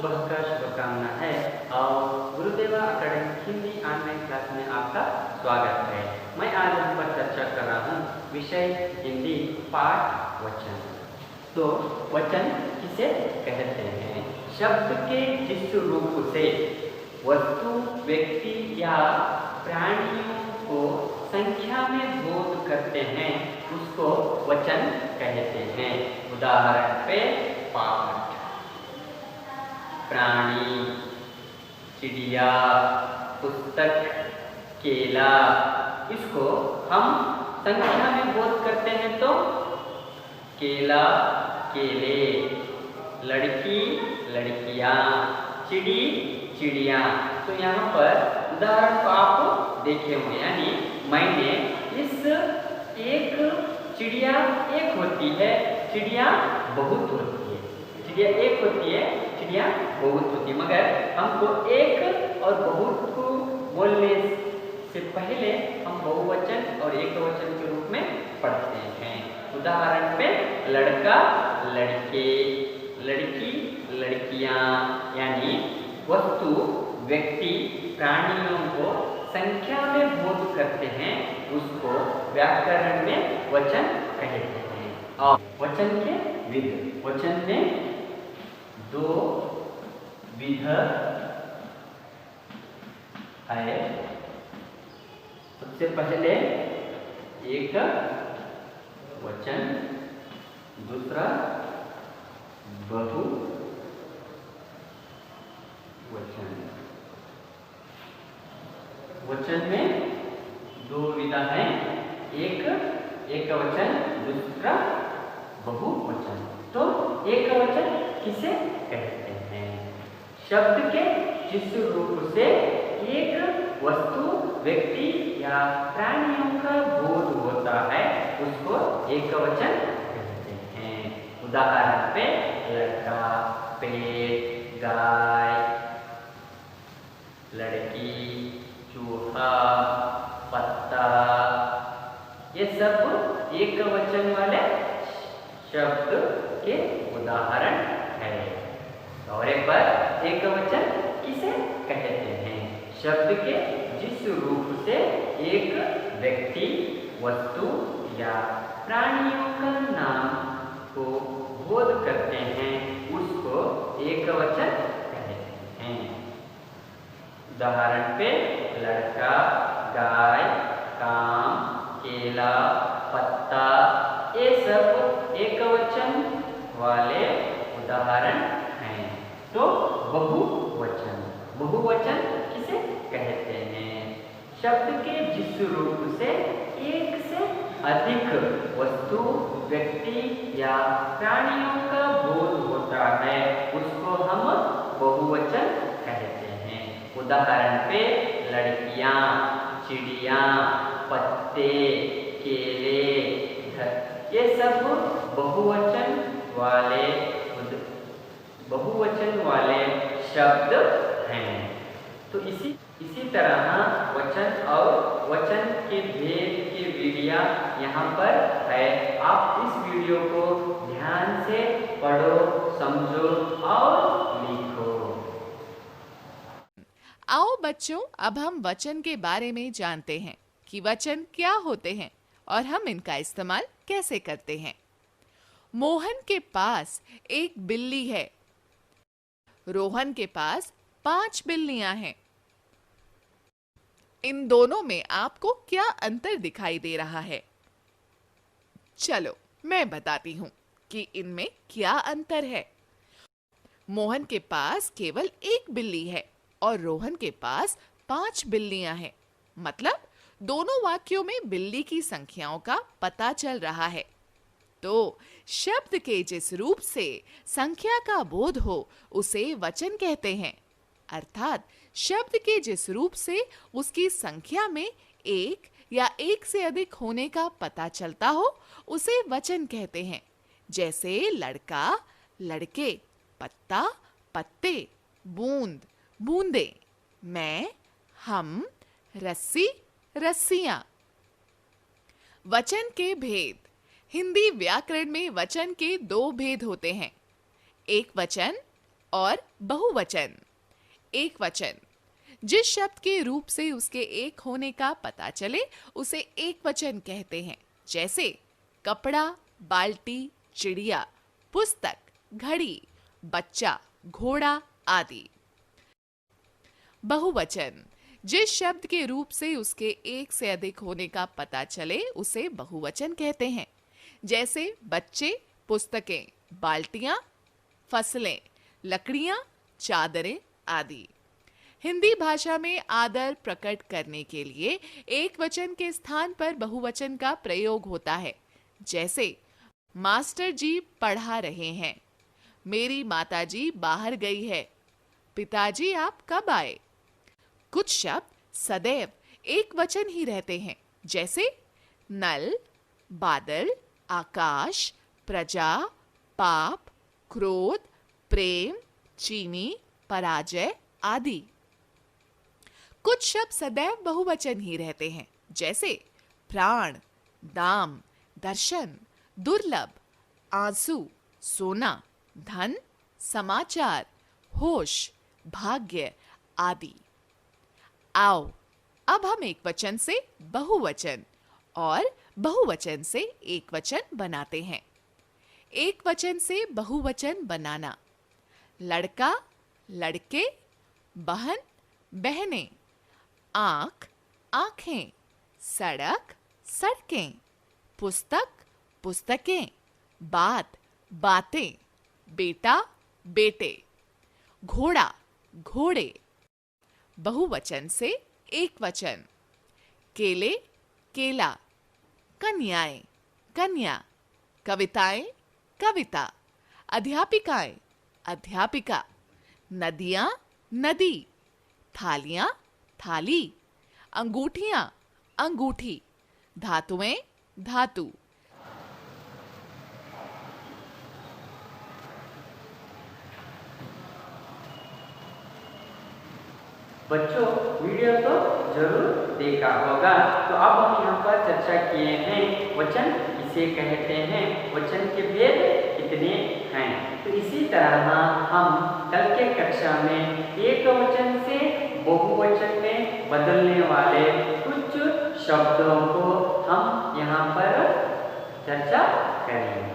सुबह का शुभकामना है और गुरुदेवा अकेडमी हिंदी ऑनलाइन क्लास में आपका स्वागत है। मैं आज हम पर चर्चा कर रहा हूँ विषय हिंदी पाठ वचन। तो वचन किसे कहते हैं? शब्द के जिस रूप से वस्तु, व्यक्ति या प्राणियों को संख्या में बोध करते हैं उसको वचन कहते हैं। उदाहरण पे पाठ, प्राणी, चिड़िया, पुस्तक, केला, इसको हम संख्या में बोध करते हैं तो केला, केले, लड़की, लड़कियां, चिड़ी, चिड़िया। तो यहाँ पर उदाहरण को आप देखे होंगे, यानी मैंने इस एक चिड़िया एक होती है, चिड़िया बहुत होती है, चिड़िया एक होती है, चिड़िया बहुत होती है। मगर हमको एक और बहुत को बोलने से पहले हम बहुवचन और एकवचन के रूप में पढ़ते हैं। उदाहरण पे लड़का, लड़के, लड़की, लड़कियां, यानी वस्तु, व्यक्ति, प्राणियों को संख्या में बोध करते हैं उसको व्याकरण में वचन कहते हैं। और वचन के विध, वचन में दो विध है। सबसे पहले एक वचन, दूसरा बहु वचन। वचन में दो विधा हैं, एक वचन, दूसरा बहुवचन। तो एक वचन किसे कहते हैं? शब्द के जिस रूप से एक वस्तु, व्यक्ति या प्राणियों का बोध होता है उसको एक वचन कहते हैं। उदाहरण पे लड़का, पेट, गाय, लड़की, चूहा, पत्ता, ये सब एक वचन वाले शब्द के उदाहरण है। और एक बार एक वचन किसे कहते हैं? शब्द के जिस रूप से एक व्यक्ति, वस्तु या प्राणियों का नाम को बोध करते हैं उसको एक वचन कहते हैं। उदाहरण पे लड़का, गाय, काम, केला, पत्ता, ये सब एक वचन वाले उदाहरण हैं। तो बहुवचन, बहुवचन किसे कहते हैं? शब्द के जिस रूप से एक से अधिक वस्तु, व्यक्ति या प्राणियों का बोध होता है उसको हम बहुवचन कहते हैं। उदाहरण पे लड़कियां, चिड़िया, पत्ते, केले, ये सब बहुवचन वाले शब्द हैं। तो इसी तरह वचन और वचन के भेद की वीडियो यहाँ पर है। आप इस वीडियो को ध्यान से पढ़ो, समझो और लिखो। आओ बच्चों, अब हम वचन के बारे में जानते हैं कि वचन क्या होते हैं और हम इनका इस्तेमाल कैसे करते हैं। मोहन के पास एक बिल्ली है। रोहन के पास 5 बिल्लियां हैं। इन दोनों में आपको क्या अंतर दिखाई दे रहा है? चलो मैं बताती हूं कि इनमें क्या अंतर है। मोहन के पास केवल एक बिल्ली है और रोहन के पास 5 बिल्लियां हैं। मतलब दोनों वाक्यों में बिल्ली की संख्याओं का पता चल रहा है। तो शब्द के जिस रूप से संख्या का बोध हो उसे वचन कहते हैं। अर्थात शब्द के जिस रूप से उसकी संख्या में एक या एक से अधिक होने का पता चलता हो उसे वचन कहते हैं। जैसे लड़का, लड़के, पत्ता, पत्ते, बूंद, बूंदे, मैं, हम, रस्सी, रस्सियां। वचन के भेद। हिंदी व्याकरण में वचन के 2 भेद होते हैं, एक वचन और बहुवचन। एक वचन, जिस शब्द के रूप से उसके एक होने का पता चले उसे एक वचन कहते हैं, जैसे कपड़ा, बाल्टी, चिड़िया, पुस्तक, घड़ी, बच्चा, घोड़ा आदि। बहुवचन, जिस शब्द के रूप से उसके एक से अधिक होने का पता चले उसे बहुवचन कहते हैं, जैसे बच्चे, पुस्तकें, बाल्टियां, फसलें, लकड़ियां, चादरें आदि। हिंदी भाषा में आदर प्रकट करने के लिए एक वचन के स्थान पर बहुवचन का प्रयोग होता है, जैसे मास्टर जी पढ़ा रहे हैं, मेरी माताजी बाहर गई है, पिताजी आप कब आए। कुछ शब्द सदैव एक वचन ही रहते हैं, जैसे नल, बादल, आकाश, प्रजा, पाप, क्रोध, प्रेम, चीनी, पराजय आदि। कुछ शब्द सदैव बहुवचन ही रहते हैं, जैसे प्राण, दाम, दर्शन, दुर्लभ, आंसू, सोना, धन, समाचार, होश, भाग्य आदि। आओ अब हम एक वचन से बहुवचन और बहुवचन से एक वचन बनाते हैं। एक वचन से बहुवचन बनाना। लड़का, लड़के, बहन, बहनें, आंख, आंखें, सड़क, सड़कें, पुस्तक, पुस्तकें, बात, बातें, बेटा, बेटे, घोड़ा, घोड़े। बहुवचन से एक वचन। केले, केला, कन्याएं, कन्या, कविताएं, कविता, अध्यापिकाएं, अध्यापिका, नदियां, नदी, थालियां, थाली, अंगूठियां, अंगूठी, धातुएं, धातु। बच्चों, वीडियो तो जरूर देखा होगा। तो अब हम यहाँ पर चर्चा किए हैं वचन किसे कहते हैं, वचन के भेद कितने हैं। तो इसी तरह हम कल के कक्षा में एक वचन से बहुवचन में बदलने वाले कुछ शब्दों को हम यहाँ पर चर्चा करेंगे।